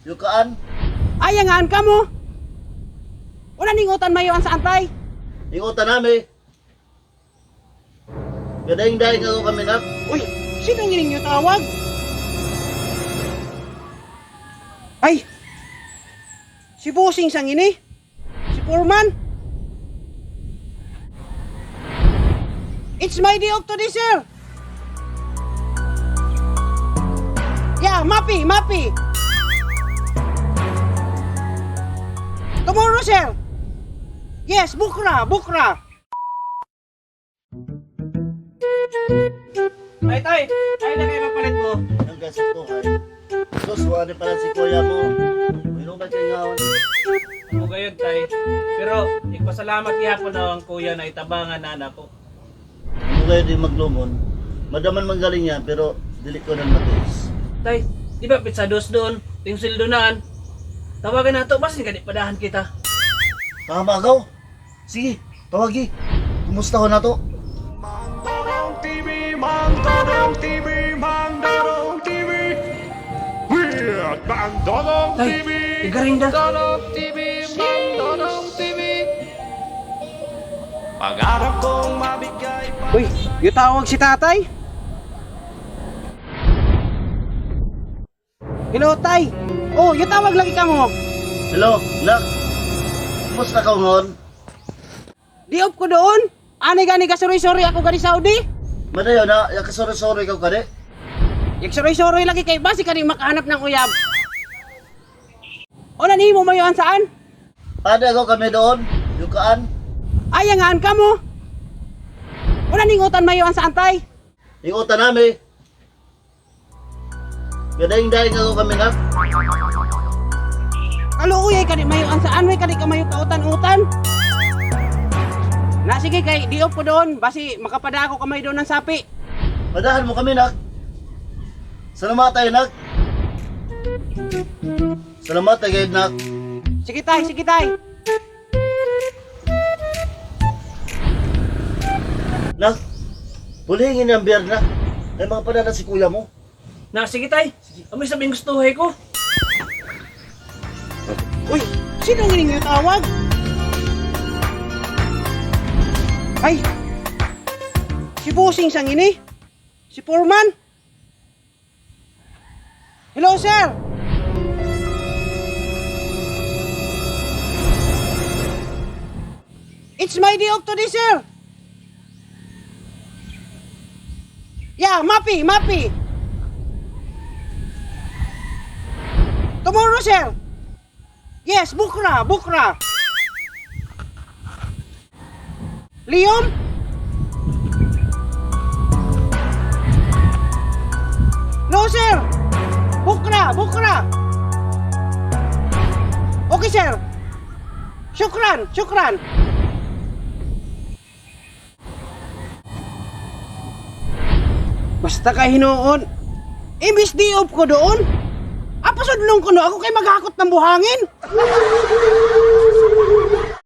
Yukaan. Ayangan ka mo. Una ningutan mayo ang sa antay. Ingutan namin. Gadaing-daing ako kami nak. Uy, sino ngining yung tawag? Ay! Si Bossing sang ini? Si Foreman? It's my day off today, sir! Yeah, Mappy! Tomorrow, sir! Yes, bukra! Tay, ay na kayo mapalit mo. Ang gasat ko ay. Sus, wala din pala si kuya mo. Mayroon ba kayo ngayon? Ako gayon, tay. Pero, ipasalamat niya po na ang kuya na itabangan na anak ko. Ano kayo din maglumon? Madaman manggaling yan, pero dili ko nang matiis. Tay, di ba pitsados doon? Ting sildonaan. Tawagan na to, basin ka di padahan kita. Tama agaw. Sige, tawagi. Kumusta ho na to? Mandorong TV, Mandorong TV. Weird Mandorong Tay, TV. igaring da. Mandorong TV, Mandorong TV. Pangarap kong mabigay pa. Uy, yung tawag si tatay. Hello, tay. Oh, yung tawag lagi ka mo. Hello, nak. Kumusta ka ngon? Di off ko doon. Ani gani ka sorry ako gani Saudi. Madayo na, yakasori-sori ka kade. Yak sorry lagi kay basi kani makahanap ng uyab. O nani mo mayoan saan? Ada ako kami doon. Yukaan. Ayangan ka mo. O naningutan mayoan sa antay. Ingutan namin. Gadaing-daing ako kami nak. Kaluuyay kani mayoan saan way kani ka mayo kautan-utan. Na sige kay di off ko doon basi makapada ako kamay doon ng sapi. Madahan mo kami nak. Salamat tayo nak. Salamat tayo nak. Sige tay. Nak, pulingin ang beer nak. Ay mga padala si kuya mo. Na, sige tay. Amoy sabihin gustuhay ko. Uy, sino ngining yung tawag? Ay! Si Bossing sang ini? Si Foreman? Hello, sir! It's my day off today, sir! Yeah, Mappy! Tomorrow, sir! Yes, bukra! Liam? No, sir! Bukra! Okay, sir! Shukran! Basta ka hinuon. Imbis di off ko doon. Apasudlong ko no ako kay maghakot ng buhangin.